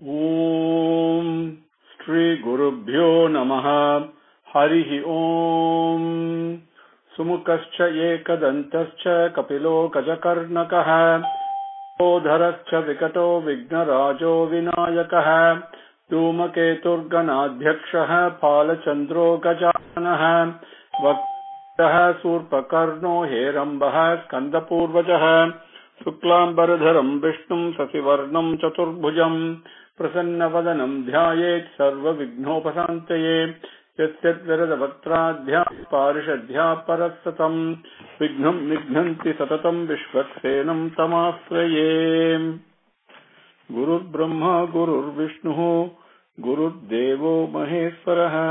Om Shri Gurubhyo Namaha Harihi Om Sumukascha Ekadantascha Kapilo Kajakarnakaha Odharascha Vikato Vignarajo Vinayakaha Dhumaketurganadhyakshaha Palachandro Gajanaha Vaktaha Surpakarno Herambaha Skandapurvajaha Shuklambaradharam Vishnum Sasivarnam Chaturbhujam Prasannavadanam Dhyayet Sarva Vignopasantaye Yasyat Viradavaktraadhya Parishadhya Parasatam Vignam Nignanti Satatam Vishwaksenam Tamasraye Gurur Brahma Gurur Vishnu Gurur Devo Maheswaraha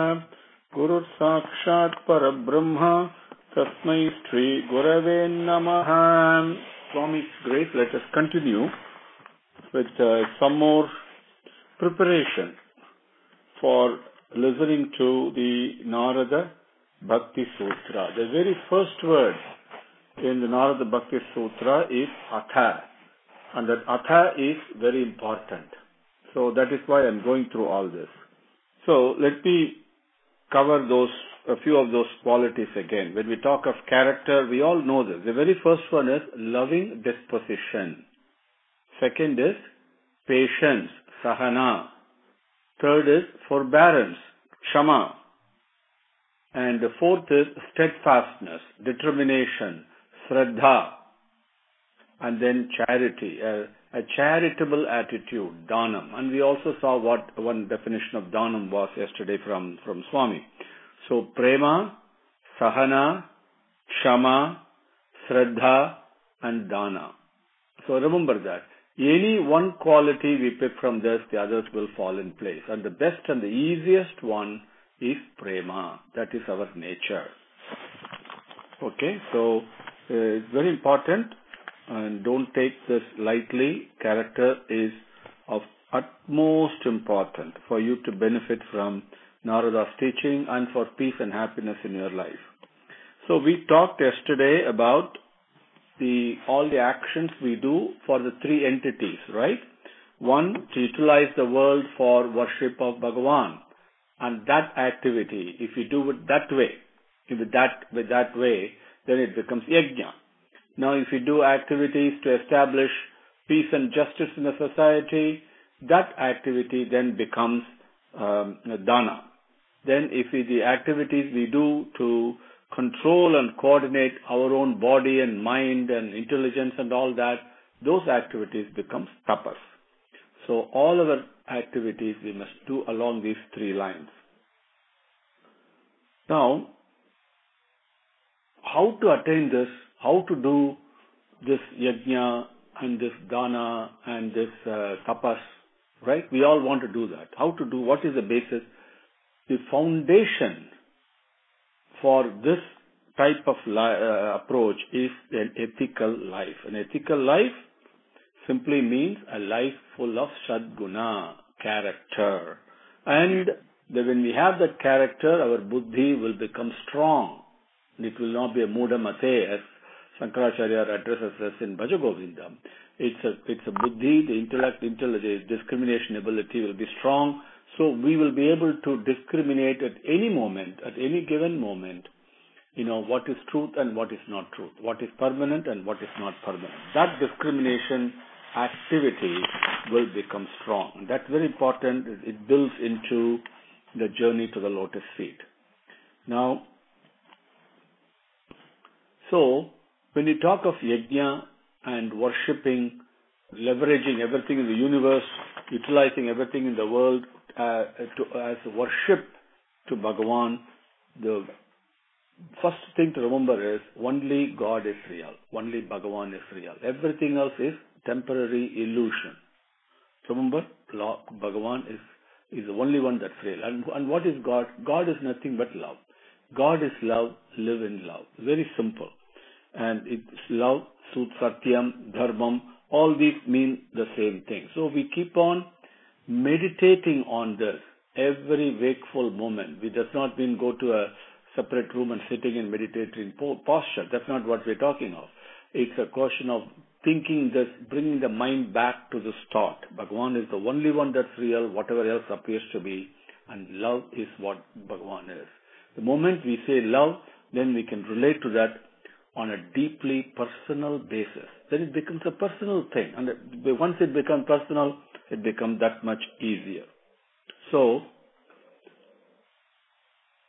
Gurur Sakshat Parabrahma Tasmai Shri Gurave Namaha. Swami's grace, let us continue with some more preparation for listening to the Narada Bhakti Sutra. The very first word in the Narada Bhakti Sutra is Atha, and that Atha is very important. So that is why I am going through all this. So let me cover a few of those qualities again. When we talk of character, we all know this. The very first one is loving disposition. Second is patience, Sahana. Third is forbearance, Kshama. And the fourth is steadfastness, determination, Shraddha. And then charity, a charitable attitude, Dhanam. And we also saw what one definition of Dhanam was yesterday from Swami. So, Prema, Sahana, Kshama, Shraddha, and Dana. So, remember that. Any one quality we pick from this, the others will fall in place. And the best and the easiest one is Prema. That is our nature. Okay, so it's very important and don't take this lightly. Character is of utmost importance for you to benefit from Narada's teaching and for peace and happiness in your life. So we talked yesterday about all the actions we do for the three entities, right? One, to utilize the world for worship of Bhagavan. And that activity, if you do it that way, with that way, then it becomes yajna. Now if you do activities to establish peace and justice in the society, that activity then becomes dana. Then if the activities we do to control and coordinate our own body and mind and intelligence and all that, those activities becomes tapas. So all our activities we must do along these three lines. Now, how to attain this, how to do this yajna and this dana and this tapas, right? We all want to do that. How to do, what is the basis? The foundation for this type of approach is an ethical life. An ethical life simply means a life full of sadguna, character. And when we have that character, our buddhi will become strong. It will not be a muda mate, as Shankaracharya addresses us in Bhaja Govinda. It's a buddhi, the intellect, intelligence, discrimination ability will be strong. So we will be able to discriminate at any moment, at any given moment, what is truth and what is not truth, what is permanent and what is not permanent. That discrimination activity will become strong. And that's very important. It builds into the journey to the lotus feet. Now, so when you talk of yajna and worshipping, leveraging everything in the universe, utilizing everything in the world, as worship to Bhagavan, the first thing to remember is only God is real. Only Bhagavan is real. Everything else is temporary illusion. Remember, Bhagavan is the only one that's real. And what is God? God is nothing but love. God is love, live in love. Very simple. And it's love, Satyam, Dharmam, all these mean the same thing. So we keep on meditating on this every wakeful moment. We does not mean go to a separate room and sitting in meditating posture. That's not what we're talking of. It's a question of thinking this, bringing the mind back to this thought. Bhagavan is the only one that's real, whatever else appears to be, and love is what Bhagavan is. The moment we say love, then we can relate to that on a deeply personal basis. Then it becomes a personal thing. And once it becomes personal, it becomes that much easier. So,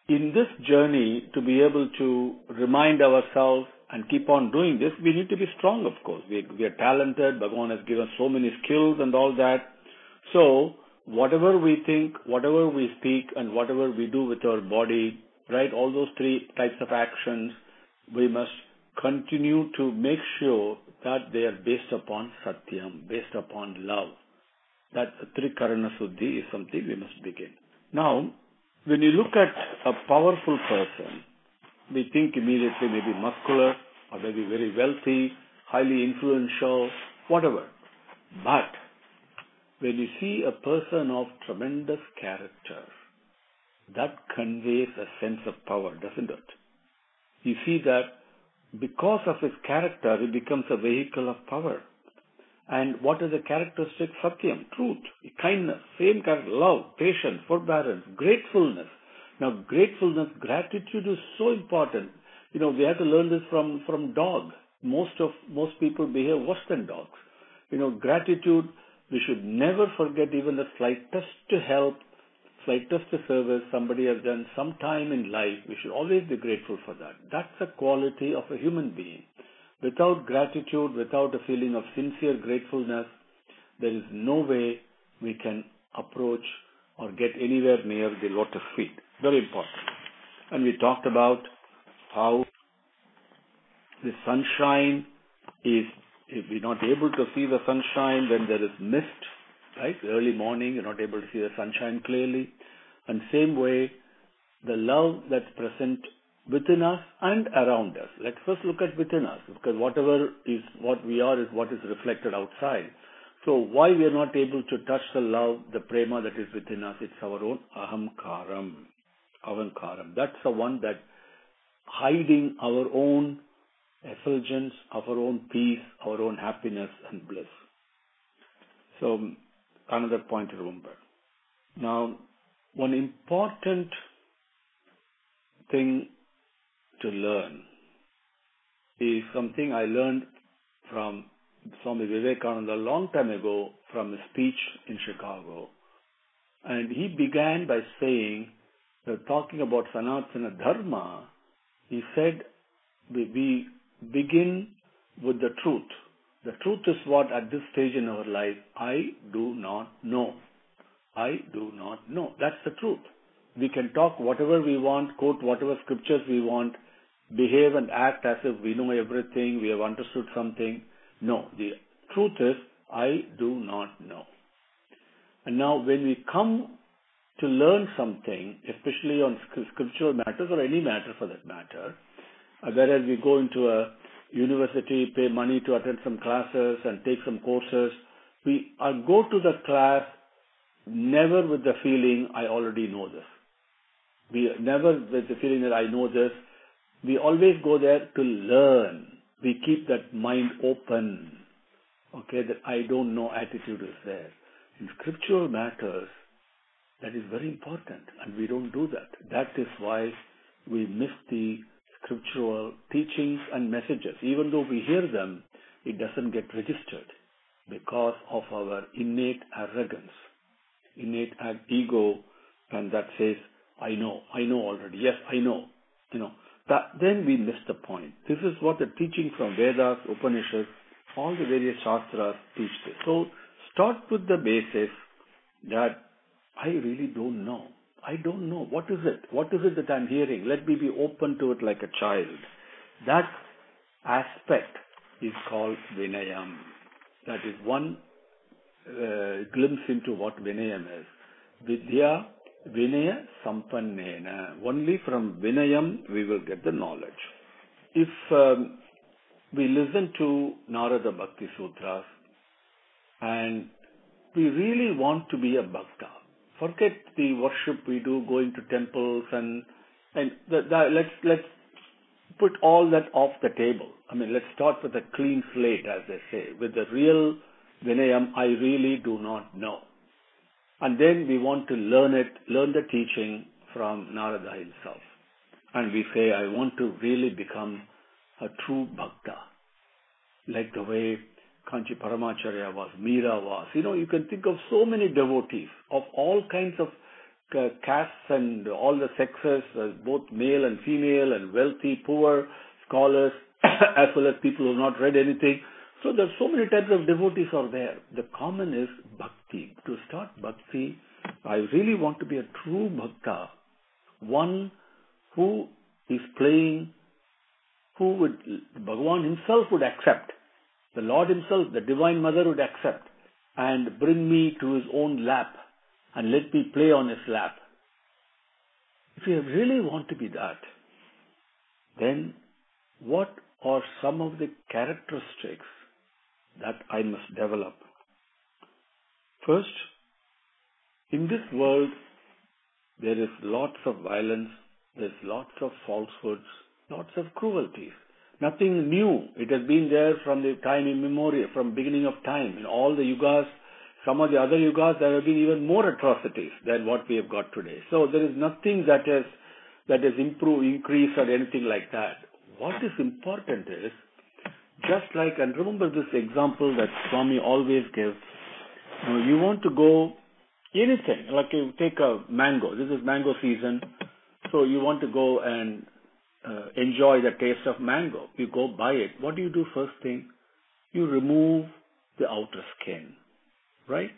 in this journey, to be able to remind ourselves and keep on doing this, we need to be strong, of course. We are talented. Bhagavan has given us so many skills and all that. So, whatever we think, whatever we speak, and whatever we do with our body, right, all those three types of actions, we must continue to make sure that they are based upon Satyam, based upon love. That Trikarana Suddhi is something we must begin. Now, when you look at a powerful person, we think immediately maybe muscular or maybe very wealthy, highly influential, whatever. But when you see a person of tremendous character, that conveys a sense of power, doesn't it? You see that because of his character, he becomes a vehicle of power. And what is the characteristic? Satyam, truth, kindness, same character, love, patience, forbearance, gratefulness. Now, gratefulness, gratitude is so important. We have to learn this from dogs. Most people behave worse than dogs. Gratitude, we should never forget even the slightest help, slightest service somebody has done sometime in life. We should always be grateful for that. That's a quality of a human being. Without gratitude, without a feeling of sincere gratefulness, there is no way we can approach or get anywhere near the lotus feet. Very important. And we talked about how the sunshine is, if we're not able to see the sunshine when there is mist, right? Early morning, you're not able to see the sunshine clearly. And same way, the love that's present within us and around us. Let's first look at within us, because whatever is what we are is what is reflected outside. So why we are not able to touch the love, the prema that is within us? It's our own ahamkaram. Ahamkaram. That's the one that hiding our own effulgence, our own peace, our own happiness and bliss. So another point to remember. Now, one important thing to learn is something I learned from Swami Vivekananda a long time ago from a speech in Chicago. And he began by saying, talking about Sanatana Dharma, he said, we begin with the truth. The truth is what at this stage in our life, I do not know. I do not know. That's the truth. We can talk whatever we want, quote whatever scriptures we want, behave and act as if we know everything, we have understood something. No, the truth is, I do not know. And now when we come to learn something, especially on scriptural matters or any matter for that matter, whereas we go into a university, pay money to attend some classes and take some courses, we go to the class never with the feeling, I already know this. We never with the feeling that I know this. We always go there to learn. We keep that mind open. Okay, that I don't know attitude is there. In scriptural matters, that is very important, and we don't do that. That is why we miss the scriptural teachings and messages. Even though we hear them, it doesn't get registered because of our innate arrogance, innate ego, and that says, I know already. Yes, I know. Then we miss the point. This is what the teaching from Vedas, Upanishads, all the various Shastras teach this. So start with the basis that I really don't know. I don't know. What is it? What is it that I'm hearing? Let me be open to it like a child. That aspect is called Vinayam. That is one glimpse into what Vinayam is. Vidya Vinaya Sampannena. Only from Vinayam we will get the knowledge. If we listen to Narada Bhakti Sutras and we really want to be a bhakta, forget the worship we do, going to temples and let's put all that off the table. I mean, let's start with a clean slate, as they say. With the real Vinayam, I really do not know. And then we want to learn the teaching from Narada himself. And we say, I want to really become a true bhakta. Like the way Kanchi Paramacharya was, Meera was. You can think of so many devotees of all kinds of castes and all the sexes, both male and female and wealthy, poor, scholars, as well as people who have not read anything. So there's so many types of devotees are there. The common is bhakti. To start bhakti, I really want to be a true bhakta, one who is playing, Bhagavan himself would accept, the Lord himself, the Divine Mother would accept and bring me to his own lap and let me play on his lap. If you really want to be that, then what are some of the characteristics that I must develop? First, in this world, there is lots of violence, there's lots of falsehoods, lots of cruelties. Nothing new. It has been there from the time immemorial, from beginning of time. In all the yugas, some of the other yugas, there have been even more atrocities than what we have got today. So there is nothing that has improved, increased, or anything like that. What is important is, just like, and remember this example that Swami always gives, you want to go anything, like you take a mango. This is mango season, so you want to go and enjoy the taste of mango. You go buy it. What do you do first thing? You remove the outer skin, right?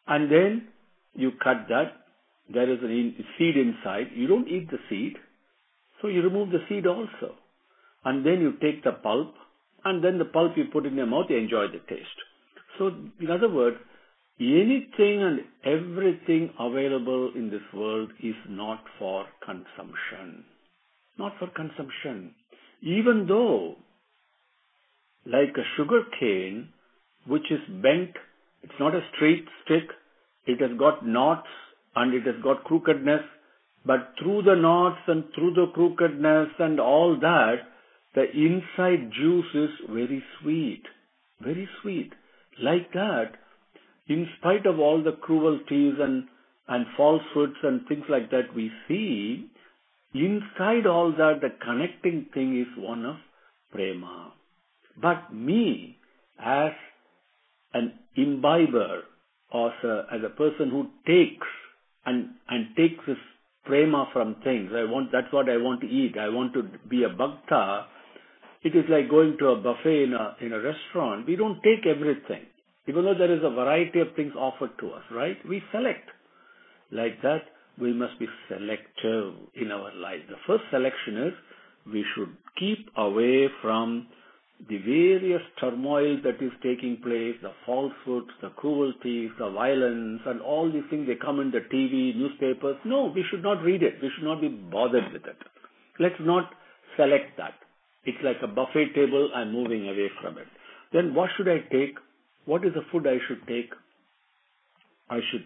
And then you cut that. There is a seed inside. You don't eat the seed, so you remove the seed also. And then you take the pulp, and then the pulp you put in your mouth, you enjoy the taste. So, in other words, anything and everything available in this world is not for consumption. Not for consumption. Even though, like a sugar cane, which is bent, it's not a straight stick, it has got knots and it has got crookedness, but through the knots and through the crookedness and all that, the inside juice is very sweet. Very sweet. Like that, in spite of all the cruelties and falsehoods and things like that we see, inside all that, the connecting thing is one of prema. But me, as an imbiber, or as a person who takes and takes this prema from things, that's what I want to eat. I want to be a bhakta. It is like going to a buffet in a restaurant. We don't take everything. Even though there is a variety of things offered to us, right? We select. Like that, we must be selective in our life. The first selection is we should keep away from the various turmoil that is taking place, the falsehoods, the cruelties, the violence, and all these things. They come in the TV, newspapers. No, we should not read it. We should not be bothered with it. Let's not select that. It's like a buffet table. I'm moving away from it. Then what should I take? What is the food I should take? I should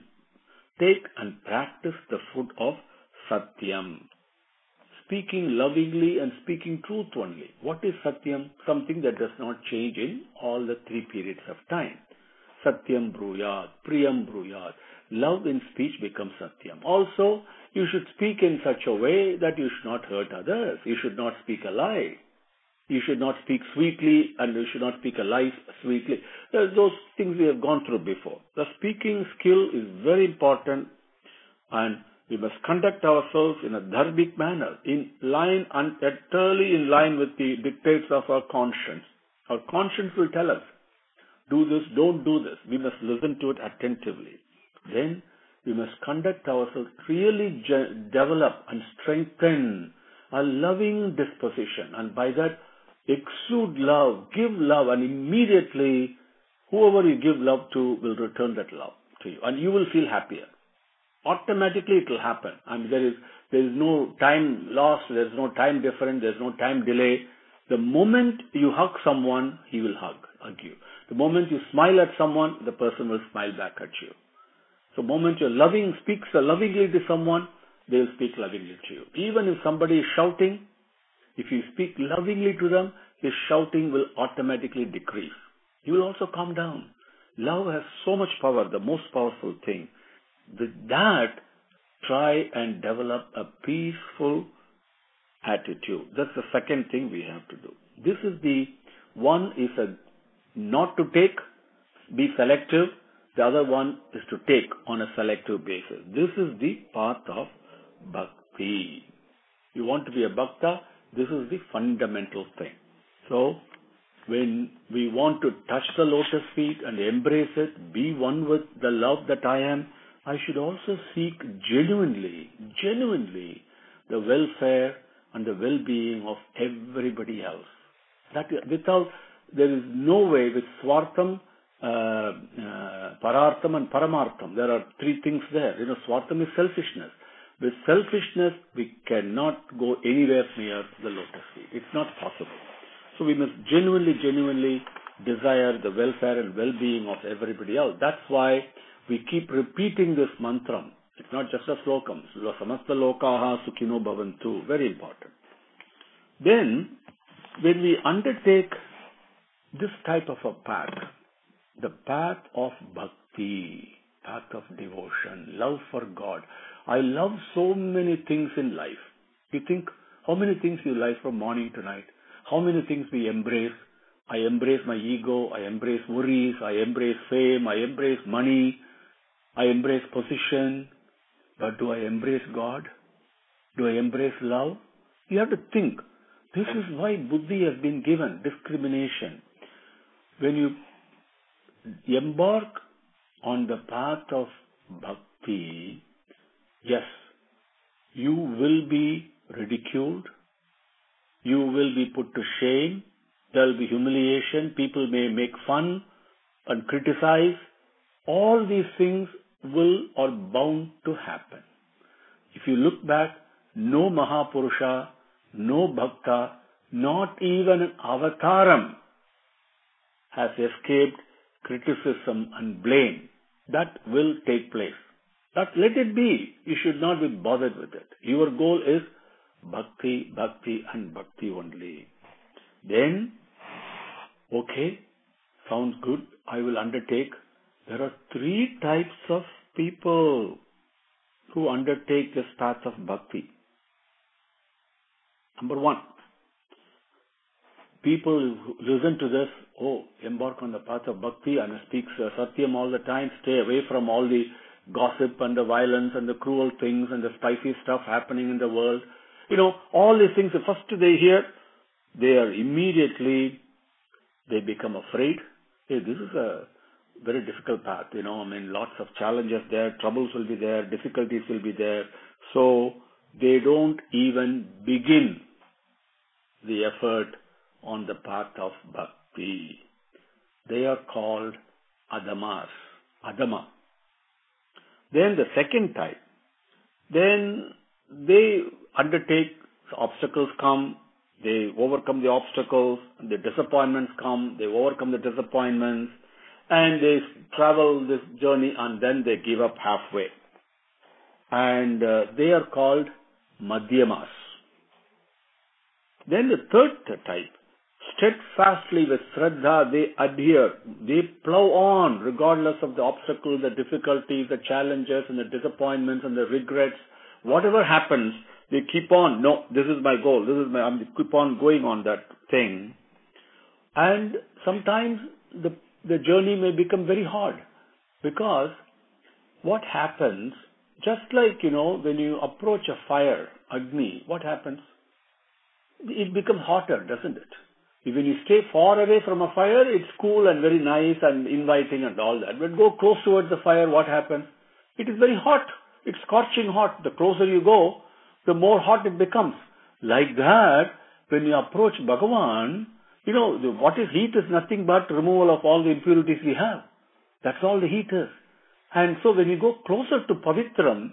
take and practice the food of Satyam. Speaking lovingly and speaking truth only. What is Satyam? Something that does not change in all the 3 periods of time. Satyam bruyat, Priyam bruyat. Love in speech becomes Satyam. Also, you should speak in such a way that you should not hurt others. You should not speak a lie. You should not speak sweetly, and you should not speak a lie sweetly. Those things we have gone through before. The speaking skill is very important, and we must conduct ourselves in a dharmic manner, in line and utterly in line with the dictates of our conscience. Our conscience will tell us, do this, don't do this. We must listen to it attentively. Then we must conduct ourselves, really develop and strengthen a loving disposition, and by that exude love, give love, and immediately whoever you give love to will return that love to you, and you will feel happier. Automatically it will happen. I mean, there is no time lost, there is no time difference, there is no time delay. The moment you hug someone, he will hug you. The moment you smile at someone, the person will smile back at you. So the moment you speaks lovingly to someone, they will speak lovingly to you. Even if somebody is shouting, If you speak lovingly to them, his shouting will automatically decrease. He will also calm down. Love has so much power, the most powerful thing. With that, try and develop a peaceful attitude. That's the second thing we have to do. This is the one is not to take, be selective. The other one is to take on a selective basis. This is the path of bhakti. You want to be a bhakta, this is the fundamental thing. So, when we want to touch the lotus feet and embrace it, be one with the love that I am, I should also seek genuinely the welfare and the well-being of everybody else. That without, there is no way with swartham, parartham and paramartham. There are three things there. Swartham is selfishness. With selfishness, we cannot go anywhere near the lotus feet. It's not possible. So we must genuinely desire the welfare and well-being of everybody else. That's why we keep repeating this mantra. It's not just a slokam. Samasta lokaha sukhino bhavantu. Very important. Then, when we undertake this type of a path, the path of bhakti, path of devotion, love for God. I love so many things in life. You think, how many things you like from morning to night? How many things we embrace? I embrace my ego, I embrace worries, I embrace fame, I embrace money, I embrace position. But do I embrace God? Do I embrace love? You have to think. This is why buddhi has been given, discrimination. When you embark on the path of bhakti, yes, you will be ridiculed, you will be put to shame, there will be humiliation, people may make fun and criticize. All these things will or bound to happen. If you look back, no Mahapurusha, no Bhakta, not even an avataram has escaped criticism and blame. That will take place. But let it be. You should not be bothered with it. Your goal is bhakti, bhakti and bhakti only. Then, okay, sounds good. I will undertake. There are three types of people who undertake this path of bhakti. Number one, people who listen to this, embark on the path of bhakti and speak Satyam all the time, stay away from all the gossip and the violence and the cruel things and the spicy stuff happening in the world. All these things, the first they hear, they become afraid. Hey, this is a very difficult path, lots of challenges there, troubles will be there, difficulties will be there. So, they don't even begin the effort on the path of bhakti. They are called adhamas, adhama. Then the second type, then they undertake, obstacles come, they overcome the obstacles, the disappointments come, they overcome the disappointments, and they travel this journey and then they give up halfway. And they are called madhyamas. Then the third type, steadfastly with shraddha, they adhere, they plow on regardless of the obstacles, the difficulties, the challenges and the disappointments and the regrets. Whatever happens, they keep on. No, this is my goal. I'm keep on going on that thing. And sometimes the journey may become very hard because what happens, just like, when you approach a fire, Agni, what happens? It becomes hotter, doesn't it? When you stay far away from a fire, it's cool and very nice and inviting and all that. But go close towards the fire, what happens? It is very hot. It's scorching hot. The closer you go, the more hot it becomes. Like that, when you approach Bhagavan, what is heat is nothing but removal of all the impurities we have. That's all the heat is. And so when you go closer to Pavitram,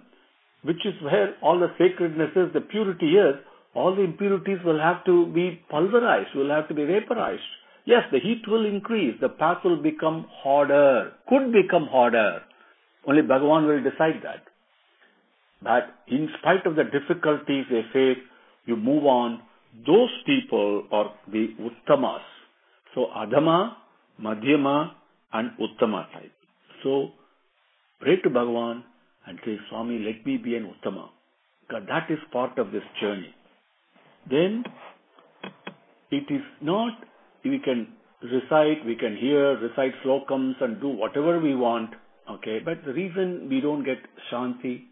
which is where all the sacredness is, the purity is, all the impurities will have to be pulverized, will have to be vaporized. Yes, the heat will increase, the path will become harder, could become harder. Only Bhagavan will decide that. But in spite of the difficulties they face, you move on, those people are the Uttamas. So Adhama, Madhyama and Uttama type. So pray to Bhagavan and say, Swami, let me be an Uttama. Because that is part of this journey. Then it is not, we can recite, we can hear, recite slokams and do whatever we want. Okay, but the reason we don't get Shanti,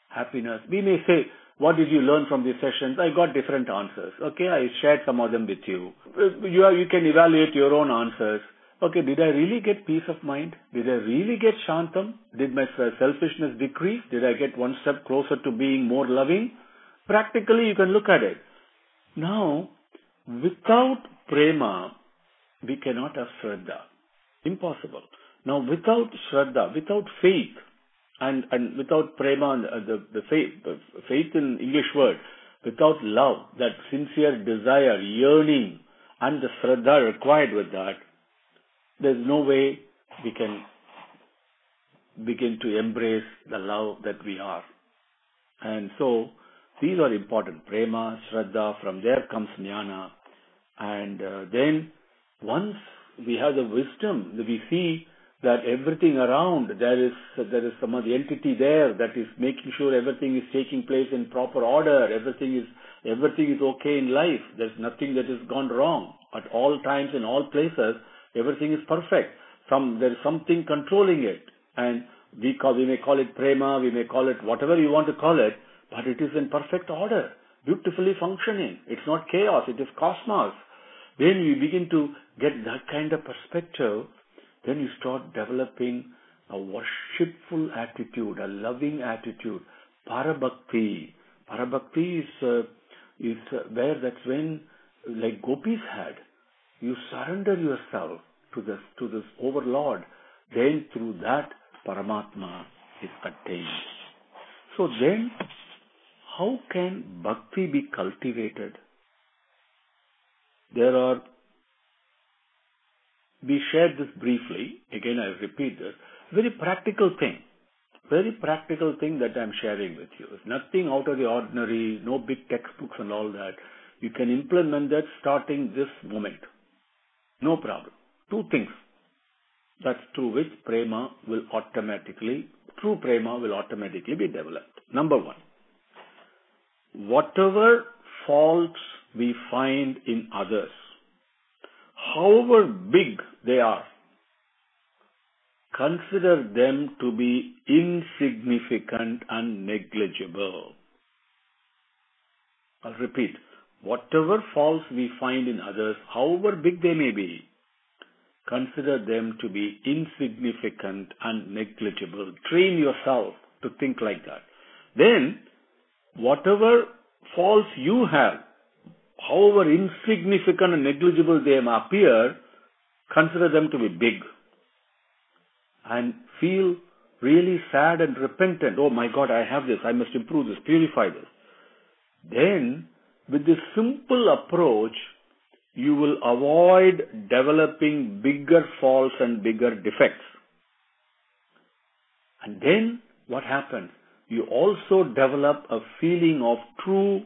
happiness, we may say, what did you learn from these sessions? I got different answers. Okay, I shared some of them with you. You can evaluate your own answers. Okay, did I really get peace of mind? Did I really get Shantam? Did my selfishness decrease? Did I get one step closer to being more loving? Practically, you can look at it. Now, without prema, we cannot have Shraddha. Impossible. Now, without Shraddha, without faith, and without prema, the faith in English word, without love, that sincere desire, yearning, and the Shraddha required with that, there's no way we can begin to embrace the love that we are. And so, these are important. Prema, Shraddha, from there comes Jnana. And then, once we have the wisdom, we see that everything around, there is some of the entity there that is making sure everything is taking place in proper order, everything is okay in life, there's nothing that has gone wrong. At all times, in all places, everything is perfect. There is something controlling it. And we may call it prema, we may call it whatever you want to call it, but it is in perfect order, beautifully functioning. It's not chaos, it is cosmos. When we begin to get that kind of perspective, then you start developing a worshipful attitude, a loving attitude. Parabhakti. Parabhakti is where that's when, like gopis had, you surrender yourself to this overlord. Then through that, Paramatma is attained. So then, how can bhakti be cultivated? We shared this briefly, again I repeat this, very practical thing that I'm sharing with you. It's nothing out of the ordinary, no big textbooks and all that. You can implement that starting this moment. No problem. Two things. That's through which prema will automatically be developed. Number one, whatever faults we find in others, however big they are, consider them to be insignificant and negligible. I'll repeat. Whatever faults we find in others, however big they may be, consider them to be insignificant and negligible. Train yourself to think like that. Then, whatever faults you have, however insignificant and negligible they may appear, consider them to be big. And feel really sad and repentant. Oh my God, I have this. I must improve this, purify this. Then, with this simple approach, you will avoid developing bigger faults and bigger defects. And then, what happens? You also develop a feeling of true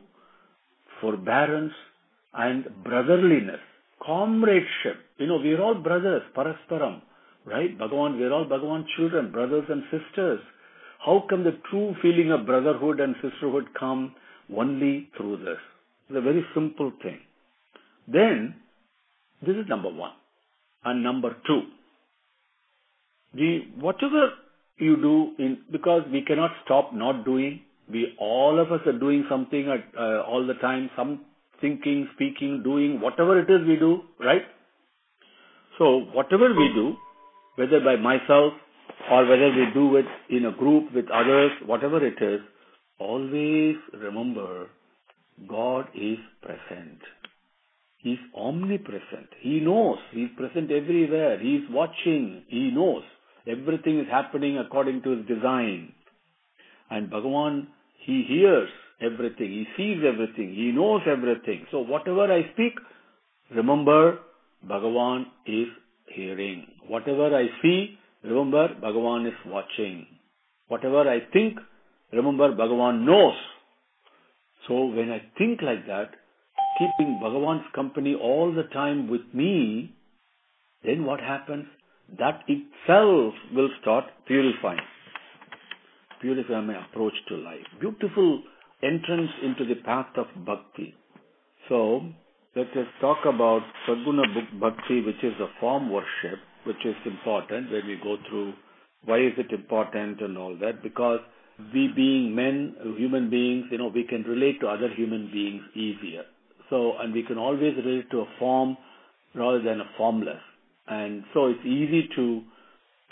forbearance and brotherliness, comradeship. We are all brothers, parasparam, right? Bhagavan, we are all Bhagavan children, brothers and sisters. How can the true feeling of brotherhood and sisterhood come? Only through this. It's a very simple thing. Then, this is number one. And number two, whatever you do, because we cannot stop not doing, all of us are doing something all the time, some thinking, speaking, doing, whatever it is we do, right? So, whatever we do, whether by myself or whether we do it in a group with others, whatever it is, always remember, God is present. He is omnipresent. He knows. He is present everywhere. He is watching. He knows. Everything is happening according to His design. And Bhagavan, He hears everything. He sees everything. He knows everything. So whatever I speak, remember, Bhagavan is hearing. Whatever I see, remember, Bhagavan is watching. Whatever I think, remember, Bhagavan knows. So when I think like that, keeping Bhagavan's company all the time with me, then what happens? That itself will start purify my approach to life. Beautiful entrance into the path of bhakti. So, let us talk about Sadguna Bhakti, which is a form worship, which is important when we go through why is it important and all that. Because we being men, human beings, we can relate to other human beings easier. So, and we can always relate to a form rather than a formless. And so it's easy to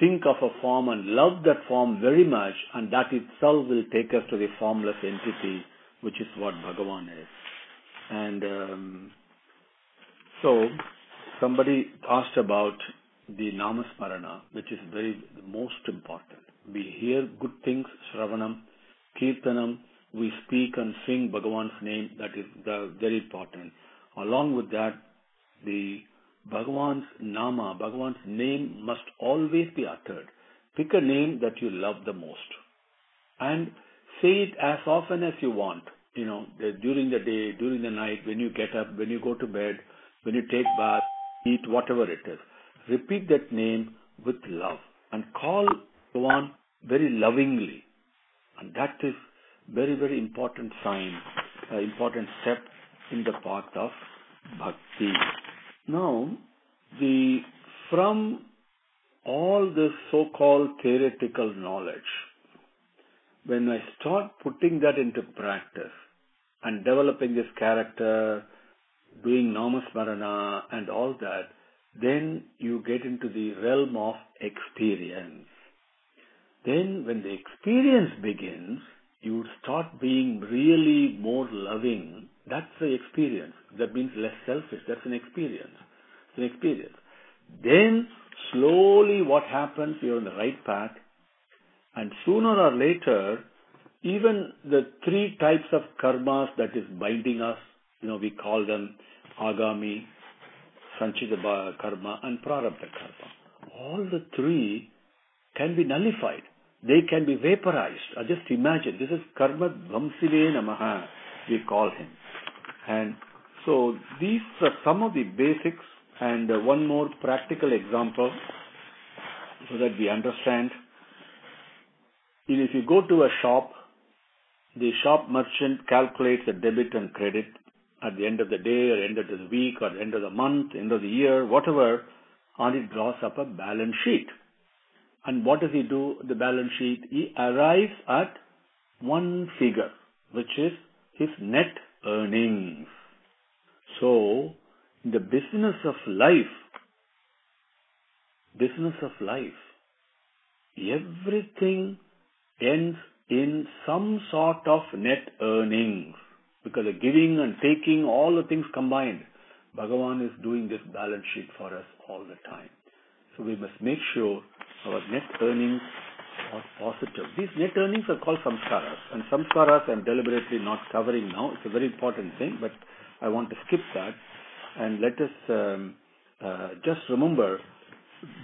think of a form and love that form very much, and that itself will take us to the formless entity, which is what Bhagavan is. And so somebody asked about the Namasmarana, which is the most important. We hear good things, Shravanam, Kirtanam, we speak and sing Bhagavan's name, that is very important. Along with that, the Bhagavan's Nama, Bhagavan's name must always be uttered. Pick a name that you love the most and say it as often as you want. During the day, during the night, when you get up, when you go to bed, when you take bath, eat, whatever it is. Repeat that name with love and call Bhagavan very lovingly. And that is very, very important sign, important step in the path of bhakti. Now, from all this so-called theoretical knowledge, when I start putting that into practice and developing this character, doing Namasmarana and all that, then you get into the realm of experience. Then when the experience begins, you start being really more loving. That's the experience. That means less selfish. That's an experience. It's an experience. Then slowly what happens, you're on the right path. And sooner or later, even the three types of karmas that is binding us, we call them Agami, Sanchita karma and Prarabdha karma. All the three can be nullified. They can be vaporized. Just imagine, this is Karma Dvamsile Namaha, we call him. And so these are some of the basics, and one more practical example so that we understand. If you go to a shop, the shop merchant calculates the debit and credit at the end of the day, or end of the week, or the end of the month, end of the year, whatever, and it draws up a balance sheet. And what does he do? The balance sheet, he arrives at one figure, which is his net earnings. So, in the business of life, everything ends in some sort of net earnings. Because the giving and taking, all the things combined, Bhagavan is doing this balance sheet for us all the time. So we must make sure our net earnings are positive. These net earnings are called samskaras. And samskaras I'm deliberately not covering now. It's a very important thing, but I want to skip that. And let us just remember,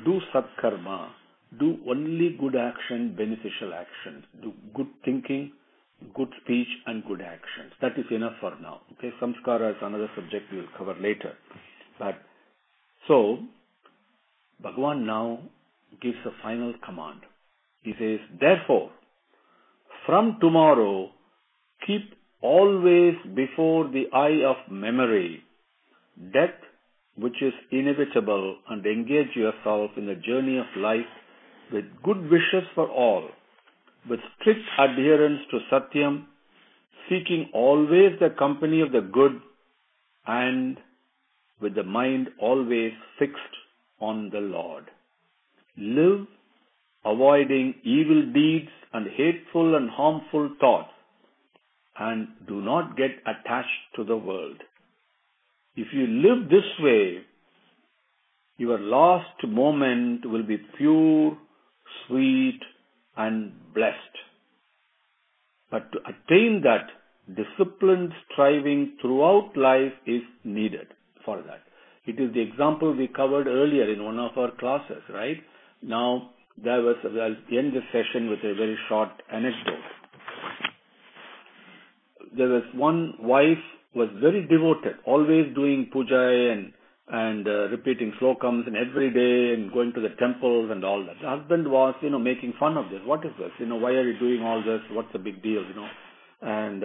do satkarma. Do only good action, beneficial actions. Do good thinking, good speech, and good actions. That is enough for now. Okay, samskara is another subject we will cover later. But so, Bhagavan now gives a final command. He says, therefore, from tomorrow, keep always before the eye of memory death, which is inevitable, and engage yourself in the journey of life with good wishes for all, with strict adherence to Satyam, seeking always the company of the good, and with the mind always fixed on the Lord. Live avoiding evil deeds and hateful and harmful thoughts, and do not get attached to the world. If you live this way, your last moment will be pure, sweet, and blessed. But to attain that, disciplined striving throughout life is needed for that. It is the example we covered earlier in one of our classes, right? Now, I'll end this session with a very short anecdote. There was one wife was very devoted, always doing puja and repeating slokams and every day and going to the temples and all that. The husband was, making fun of this. What is this? Why are you doing all this? What's the big deal? And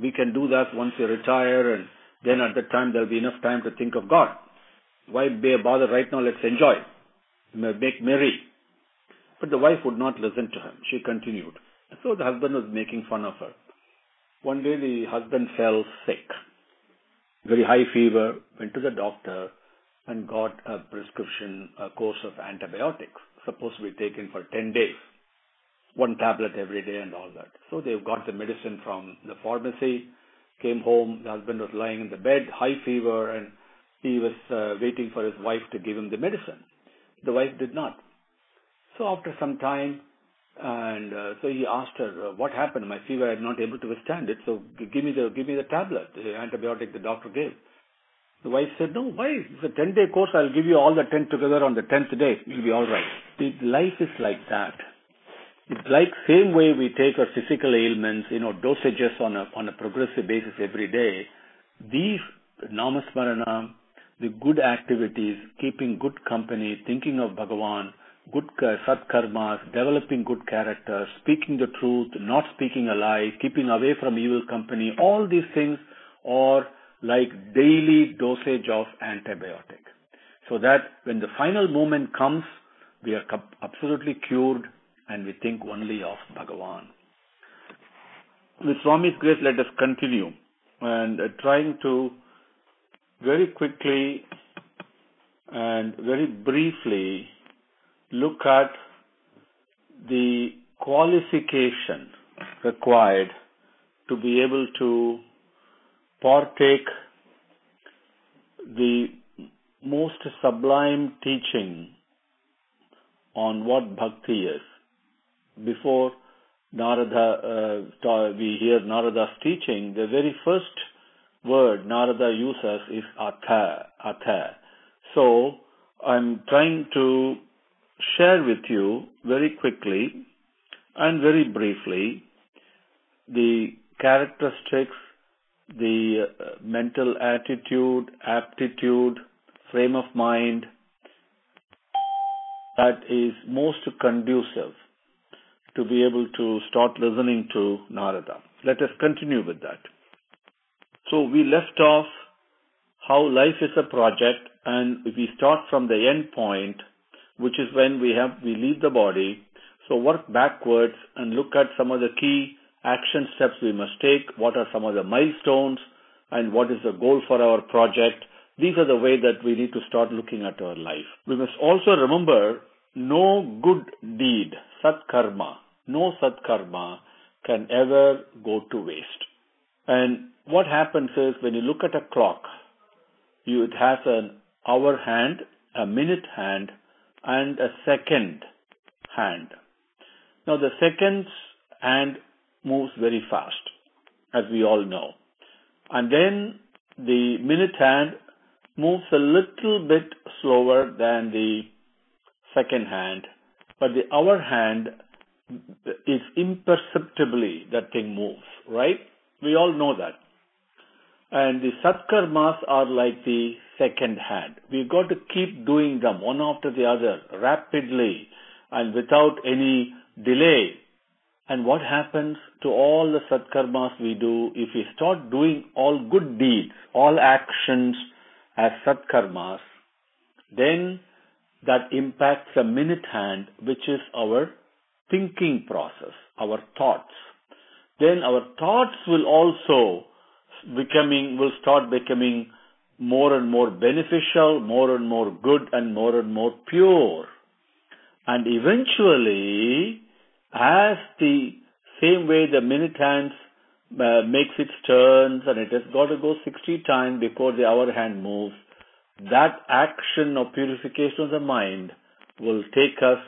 we can do that once you retire, and then at that time there'll be enough time to think of God. Why bother right now? Let's enjoy. Make merry. But the wife would not listen to him. She continued. So the husband was making fun of her. One day the husband fell sick. Very high fever, went to the doctor and got a prescription, a course of antibiotics, supposed to be taken for 10 days. 1 tablet every day and all that. So they got the medicine from the pharmacy, came home, the husband was lying in the bed, high fever, and he was waiting for his wife to give him the medicine. The wife did not. So after some time, and so he asked her, what happened? My fever, I'm not able to withstand it, so give me the tablet, the antibiotic the doctor gave. The wife said, no, why? It's a 10-day course, I'll give you all the 10 together on the 10th day. You'll be all right. Life is like that. It's like same way we take our physical ailments, dosages on a progressive basis every day. These namasmarana, the good activities, keeping good company, thinking of Bhagavan, good satkarmas, developing good character, speaking the truth, not speaking a lie, keeping away from evil company, all these things are like daily dosage of antibiotic. So that when the final moment comes, we are absolutely cured and we think only of Bhagavan. With Swami's grace, let us continue and trying to very quickly and very briefly look at the qualification required to be able to partake the most sublime teaching on what bhakti is. Before Narada, we hear Narada's teaching, the very first word Narada uses is atha. So I'm trying to share with you very quickly and very briefly the characteristics, the mental attitude, aptitude, frame of mind that is most conducive to be able to start listening to Narada. Let us continue with that. So we left off how life is a project, and if we start from the end point, which is when we leave the body, so work backwards and look at some of the key action steps we must take, what are some of the milestones, and what is the goal for our project. These are the way that we need to start looking at our life. We must also remember no good deed, no satkarma can ever go to waste. And what happens is when you look at a clock, it has an hour hand, a minute hand, and a second hand. Now the seconds hand moves very fast, as we all know. And then the minute hand moves a little bit slower than the second hand, but the hour hand is imperceptibly that thing moves, right? We all know that. And the satkarmas are like the second hand. We've got to keep doing them one after the other, rapidly and without any delay. And what happens to all the satkarmas we do, if we start doing all good deeds, all actions as satkarmas, then that impacts the minute hand, which is our thinking process, our thoughts. Then our thoughts will also start becoming more and more beneficial, more and more good, and more pure. And eventually, as the same way the minute hands makes its turns, and it has got to go 60 times before the hour hand moves, that action of purification of the mind will take us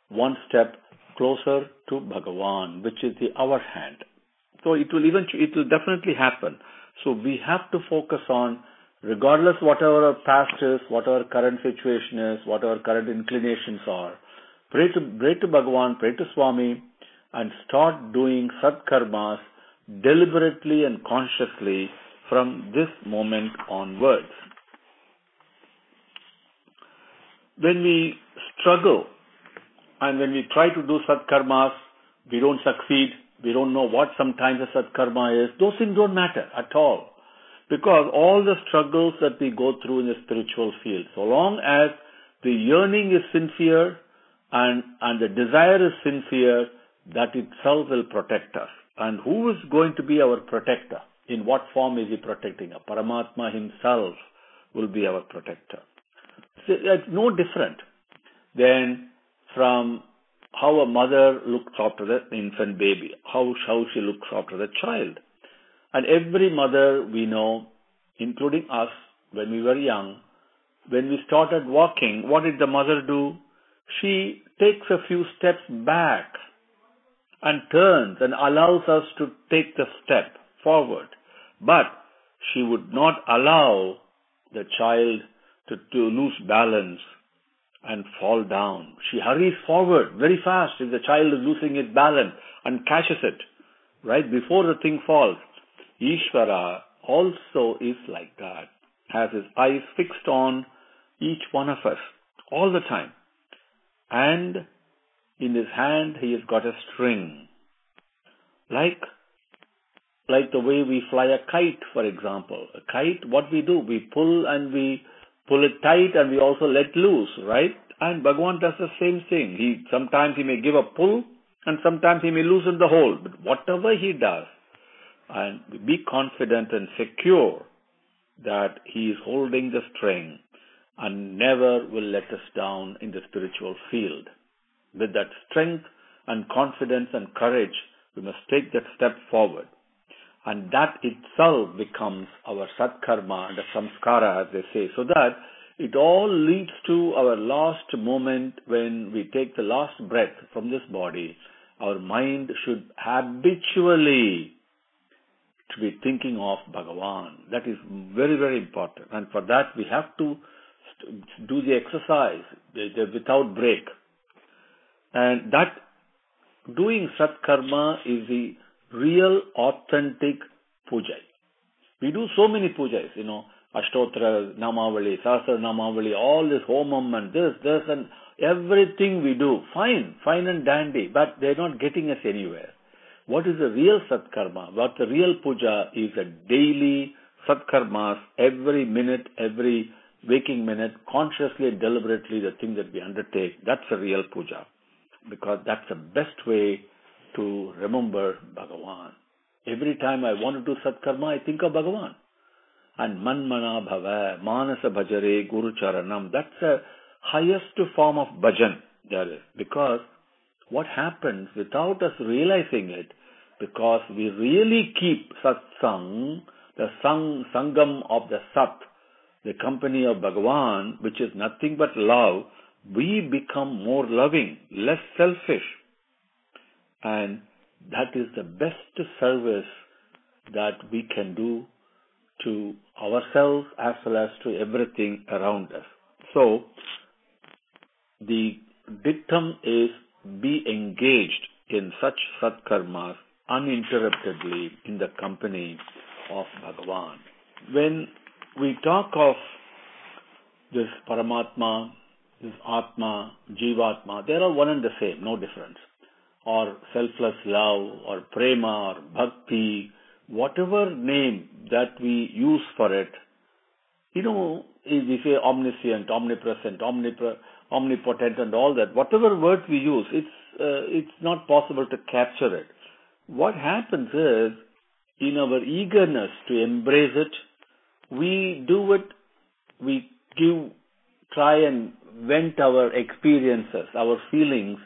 one step closer to Bhagavan, which is the hour hand. So it will definitely happen. So we have to focus on, regardless whatever our past is, what our current situation is, what our current inclinations are, pray to Bhagavan, pray to Swami, and start doing satkarmas deliberately and consciously from this moment onwards. When we struggle and when we try to do satkarmas, we don't succeed, we don't know what sometimes a satkarma is, those things don't matter at all. Because all the struggles that we go through in the spiritual field, so long as the yearning is sincere and the desire is sincere, that itself will protect us. And who is going to be our protector? In what form is he protecting us? Paramatma himself will be our protector. So it's no different than from how a mother looks after the infant baby, how she looks after the child. And every mother we know, including us, when we were young, when we started walking, what did the mother do? She takes a few steps back and turns and allows us to take the step forward. But she would not allow the child to lose balance and fall down. She hurries forward very fast if the child is losing its balance and catches it right before the thing falls. Ishvara also is like that, has his eyes fixed on each one of us all the time. And in his hand he has got a string. Like the way we fly a kite, for example. A kite, what we do? We pull and we pull it tight and we also let loose, right? And Bhagavan does the same thing. Sometimes he may give a pull and sometimes he may loosen the hold. But whatever he does, and be confident and secure that he is holding the string and never will let us down in the spiritual field. With that strength and confidence and courage, we must take that step forward. And that itself becomes our satkarma and the samskara, as they say, so that it all leads to our last moment when we take the last breath from this body. Our mind should habitually to be thinking of Bhagavan. That is very, very important. And for that, we have to do the exercise without break. And that doing satkarma is the real, authentic puja. We do so many pujas, Ashtotra, Namavali, Sahasra Namavali, all this homam and this, and everything we do. Fine and dandy, but they're not getting us anywhere. What is the real satkarma? What the real puja is a daily satkarmas, every minute, every waking minute, consciously and deliberately the thing that we undertake. That's a real puja. Because that's the best way to remember Bhagavan. Every time I want to do satkarma, I think of Bhagavan. And manmana bhava, manasa bhajare, guru charanam. That's the highest form of bhajan there is. Because what happens without us realizing it, because we really keep satsang, the sangam of the sat, the company of Bhagavan, which is nothing but love, we become more loving, less selfish. And that is the best service that we can do to ourselves as well as to everything around us. So, the dictum is be engaged in such satkarmas uninterruptedly in the company of Bhagavan. When we talk of this Paramatma, this Atma, Jivatma, they are all one and the same, no difference. Or selfless love, or Prema, or Bhakti, whatever name that we use for it, we say omniscient, omnipresent, omnipotent and all that, whatever words we use, it's not possible to capture it. What happens is, in our eagerness to embrace it, we do it, we try and vent our experiences, our feelings,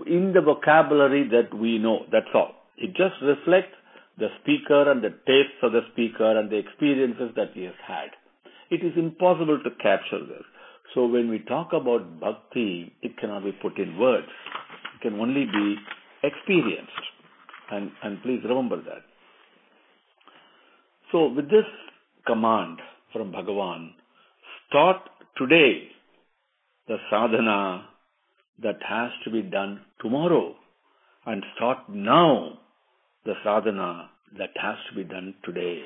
in the vocabulary that we know. That's all. It just reflects the speaker and the tastes of the speaker and the experiences that he has had. It is impossible to capture this. So when we talk about bhakti, it cannot be put in words. It can only be experienced. And please remember that. So with this command from Bhagavan, start today the sadhana that has to be done tomorrow, and start now the sadhana that has to be done today.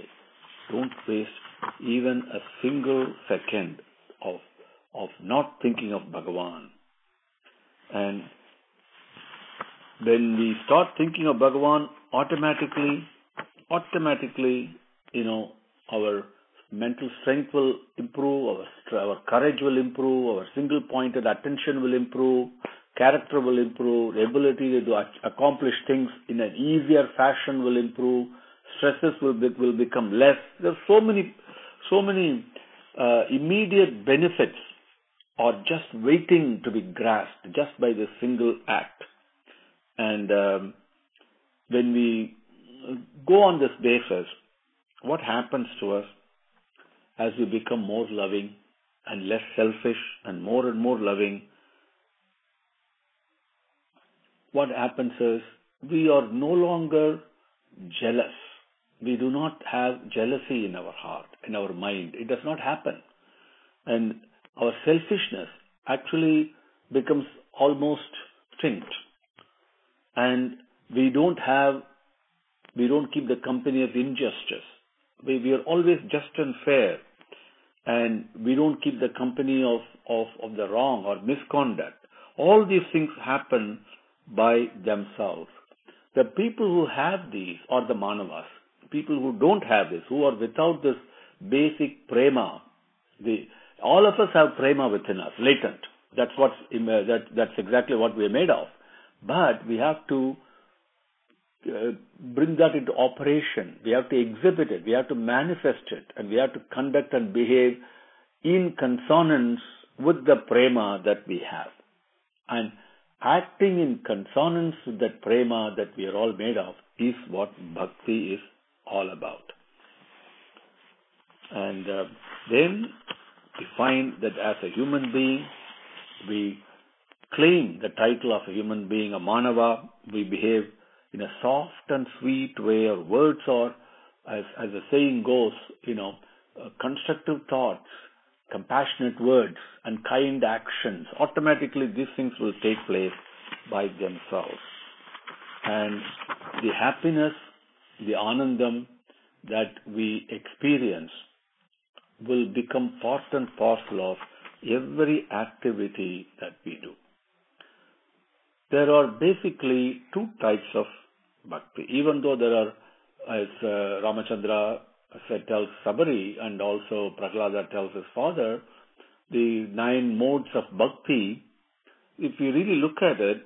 don't waste even a single second of not thinking of Bhagavan. And when we start thinking of Bhagavan, automatically, our mental strength will improve, our courage will improve, our single-pointed attention will improve, character will improve, the ability to accomplish things in an easier fashion will improve, stresses will become less. There are so many immediate benefits are just waiting to be grasped just by this single act. And when we go on this basis, what happens to us as we become more loving and less selfish and more loving? What happens is we are no longer jealous. We do not have jealousy in our heart, in our mind. It does not happen. And our selfishness actually becomes almost extinct. And we don't keep the company of injustice. We are always just and fair. And we don't keep the company of the wrong or misconduct. All these things happen by themselves. The people who have these are the manavas. People who don't have this, who are without this basic prema. All of us have prema within us, latent. That's exactly what we are made of. But we have to bring that into operation. We have to exhibit it. We have to manifest it. And we have to conduct and behave in consonance with the prema that we have. And acting in consonance with that prema that we are all made of is what bhakti is all about. And then we find that as a human being, we claim the title of a human being, a manava. We behave in a soft and sweet way. Our words are, as the saying goes, constructive thoughts, compassionate words, and kind actions. Automatically, these things will take place by themselves. And the happiness, the anandam that we experience will become part and parcel of every activity that we do. There are basically two types of bhakti. Even though there are, as Ramachandra tells Sabari and also Prahlada tells his father, the 9 modes of bhakti, if you really look at it,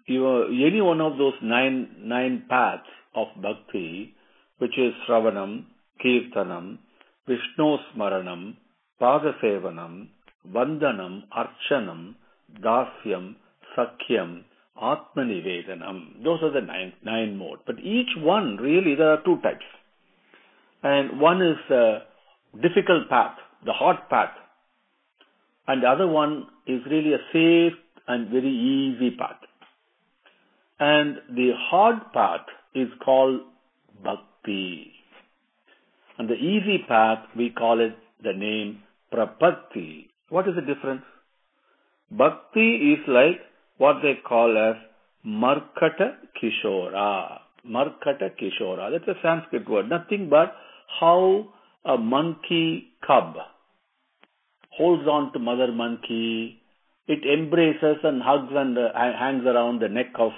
any one of those nine paths of bhakti, which is Shravanam, Kirtanam, Vishnu Smaranam, Padasevanam, Vandanam, Archanam, Dasyam, Sathyam, Atmanivedanam. Those are the nine modes. But each one, really, there are 2 types. And one is a difficult path, the hard path. And the other one is really a safe and very easy path. And the hard path is called bhakti. And the easy path, we call it the name prapatti. What is the difference? Bhakti is like what they call as Markata Kishora. Markata Kishora. That's a Sanskrit word. Nothing but how a monkey cub holds on to mother monkey. It embraces and hugs and hangs around the neck of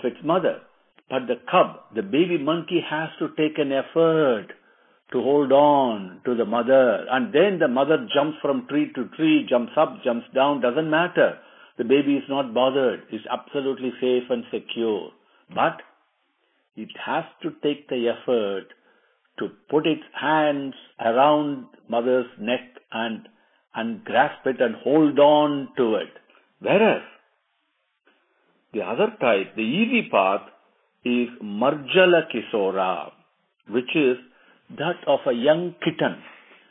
its mother. But the cub, the baby monkey, has to take an effort to hold on to the mother. And then the mother jumps from tree to tree, jumps up, jumps down, doesn't matter. The baby is not bothered. It's absolutely safe and secure. But it has to take the effort to put its hands around mother's neck and grasp it and hold on to it. Whereas the other type, the easy path, is Marjala Kisora, which is that of a young kitten.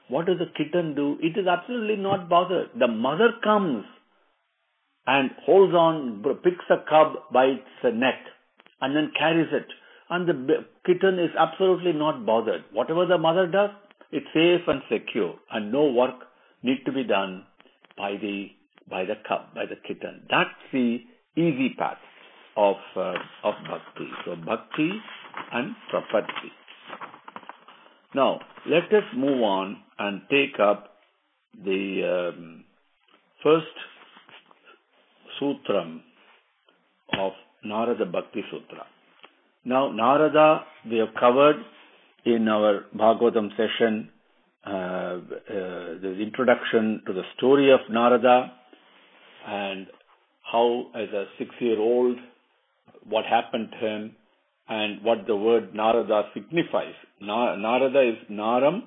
What does the kitten do? It is absolutely not bothered. The mother comes and holds on, picks a cub by its neck and then carries it. And the kitten is absolutely not bothered. Whatever the mother does, it's safe and secure, and no work needs to be done by the cub, by the kitten. That's the easy path of bhakti. So bhakti and prapatti. Now, let us move on and take up the first sutram of Narada Bhakti Sutra. Now, Narada, we have covered in our Bhagavatam session the introduction to the story of Narada and how, as a 6-year-old, what happened to him and what the word Narada signifies. Narada is Naram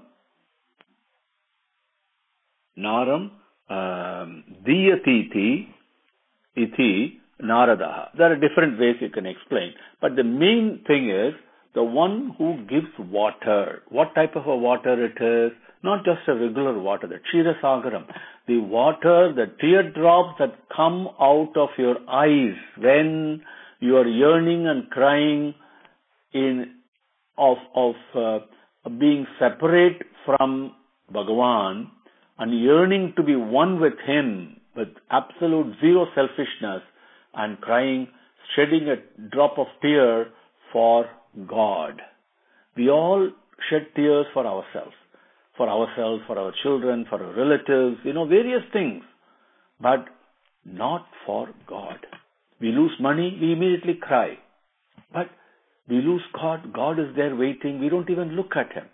Diyatiti iti Narada. There are different ways you can explain, but the main thing is the one who gives water. What type of a water it is? Not just a regular water, the Ksirasagaram. The water, the teardrops that come out of your eyes when you are yearning and crying of being separate from Bhagavan and yearning to be one with Him with absolute zero selfishness and crying, shedding a drop of tear for God. We all shed tears for ourselves, for our children, for our relatives, various things, but not for God. We lose money, we immediately cry. But we lose God, God is there waiting, we don't even look at Him.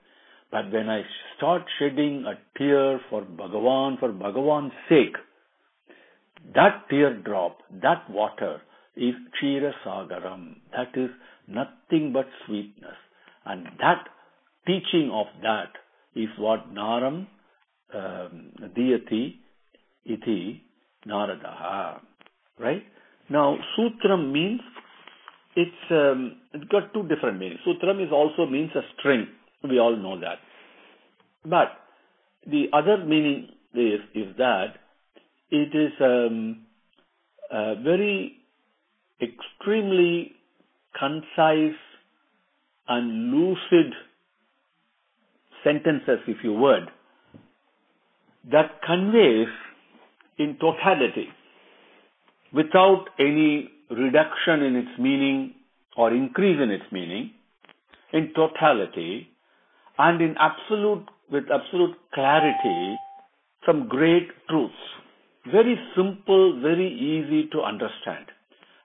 But when I start shedding a tear for Bhagavan's sake, that teardrop, that water is Ksirasagaram. That is nothing but sweetness. And that teaching of that is what Naram Diyati iti Narada. Right? Now, Sutram means it's got two different meanings. Sutram also means a string. We all know that. But the other meaning is that it is very extremely concise and lucid sentences, if you would, that conveys in totality, without any reduction in its meaning or increase in its meaning, in totality and with absolute clarity, some great truths. Very simple, very easy to understand.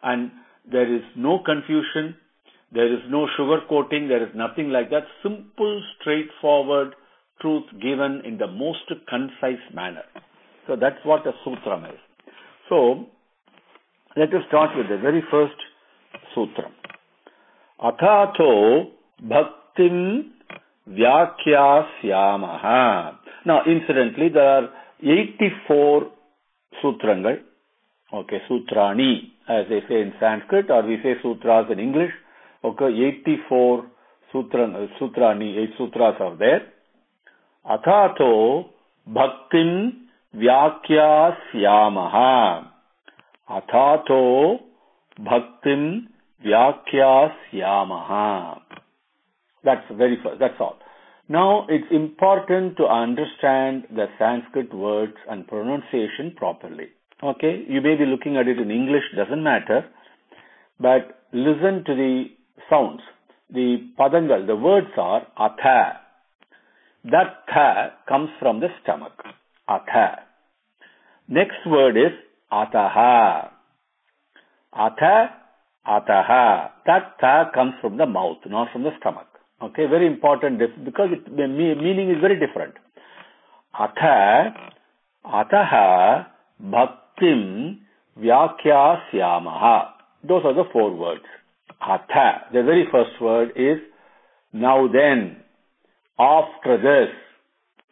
And there is no confusion, there is no sugarcoating, there is nothing like that. Simple, straightforward truth given in the most concise manner. So that's what a sutram is. So, let us start with the very first sutram. Athato bhaktim vyakyasyamaha. Now, incidentally, there are 84 sutrangal. Okay, sutrani, as they say in Sanskrit, or we say sutras in English. Okay, 84 sutrani, 8 sutras are there. Athato bhaktim vyakyasyamaha. Athato bhaktim vyakyasyamaha. That's the very first, that's all. Now, it's important to understand the Sanskrit words and pronunciation properly. Okay, you may be looking at it in English, doesn't matter, but listen to the sounds. The padangal, the words are atha. That tha comes from the stomach. Atha. Next word is ataha. Atha, ataha. That tha comes from the mouth, not from the stomach. Okay, very important because the meaning is very different. Atha, ataha, bhaktim, vyakyasyamaha. Those are the 4 words. Atha, the very first word is now then, after this,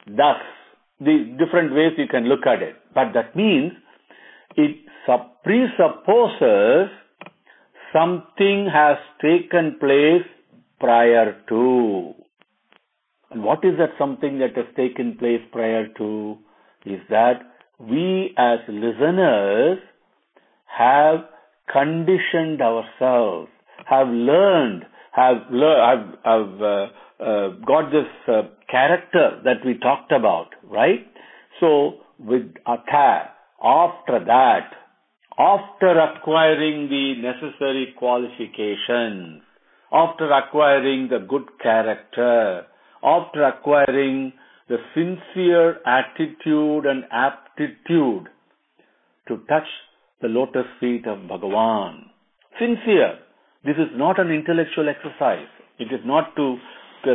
thus. The different ways you can look at it. But that means it presupposes something has taken place prior to. And what is that something that has taken place prior to? Is that we as listeners have conditioned ourselves, have learned, got this character that we talked about, right? So, with atha, after that, after acquiring the necessary qualifications, after acquiring the good character, after acquiring the sincere attitude and aptitude to touch the lotus feet of Bhagavan. Sincere. This is not an intellectual exercise. It is not to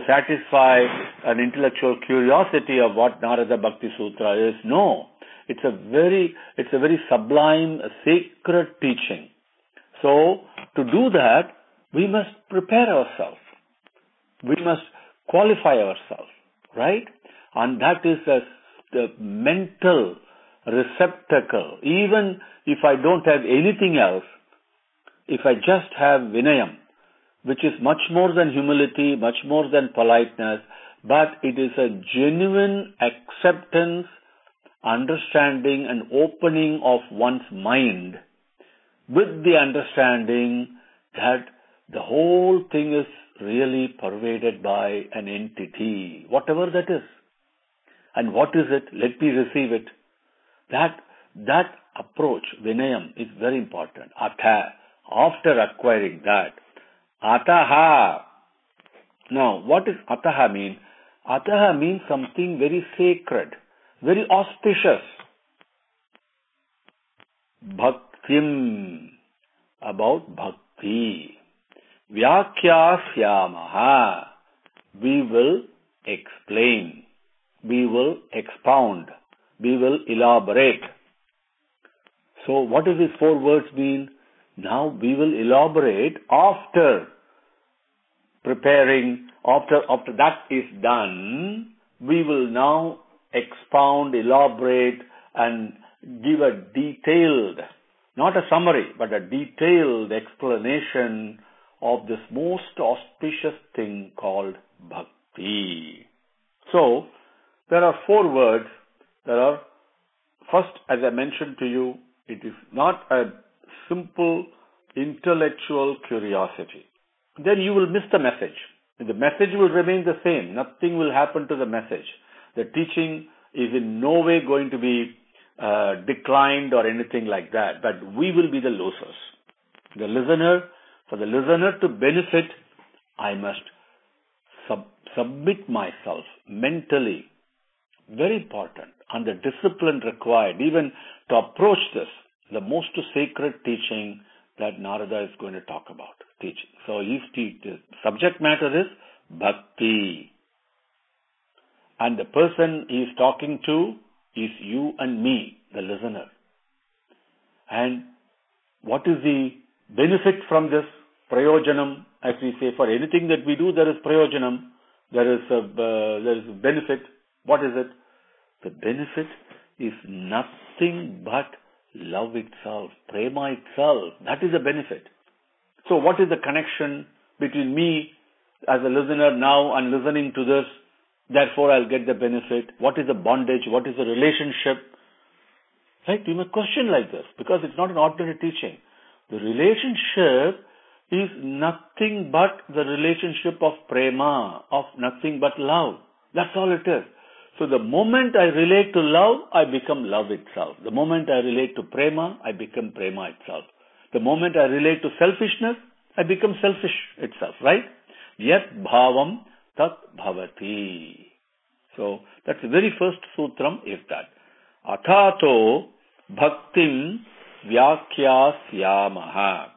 satisfy an intellectual curiosity of what Narada Bhakti Sutra is. No. It's a very sublime, sacred teaching. So, to do that, we must prepare ourselves. We must qualify ourselves, right? And that is the mental receptacle. Even if I don't have anything else, if I just have Vinayam, which is much more than humility, much more than politeness, but it is a genuine acceptance, understanding and opening of one's mind with the understanding that the whole thing is really pervaded by an entity, whatever that is. And what is it? Let me receive it. That approach, Vinayam, is very important. Atha, after acquiring that, Ataha. Now, what does Ataha mean? Ataha means something very sacred, very auspicious. Bhaktim, about bhakti. Vyakyasyamaha, we will explain, we will expound, we will elaborate. So what do these 4 words mean? Now we will elaborate after preparing, after that is done, we will now expound, elaborate and give a detailed, not a summary, but a detailed explanation of this most auspicious thing called bhakti. So, there are 4 words. There are, first, as I mentioned to you, it is not a simple intellectual curiosity. Then you will miss the message. The message will remain the same. Nothing will happen to the message. The teaching is in no way going to be declined or anything like that. But we will be the losers. For the listener to benefit, I must submit myself mentally. Very important. And the discipline required, even to approach this, the most sacred teaching that Narada is going to talk about. Teaching. So the subject matter is bhakti. And the person he is talking to is you and me, the listener. And what is the benefit from this? Prayojanam, as we say, for anything that we do, there is prayojanam. There is benefit. What is it? The benefit is nothing but love itself, prema itself. That is the benefit. So what is the connection between me as a listener now and listening to this? Therefore, I'll get the benefit. What is the bondage? What is the relationship? Right? You may question like this because it's not an ordinary teaching. The relationship is nothing but the relationship of prema, of nothing but love. That's all it is. So the moment I relate to love, I become love itself. The moment I relate to prema, I become prema itself. The moment I relate to selfishness, I become selfish itself, right? Yat bhavam tat bhavati. So that's the very first sutram is that. Athato bhaktim vyakyasyamaha.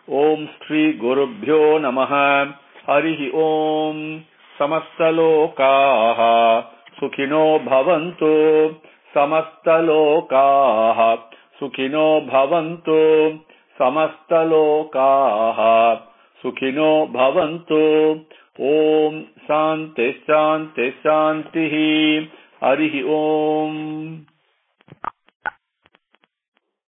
Om Shri Gurubhyo Namaha. Harihi Om. Samastalokaha Sukhino Bhavantu. Samastalokaha Sukhino Bhavantu. Samastalokaha Sukhino Bhavantu. Om Shanti Shanti Shanti. Harihi Om.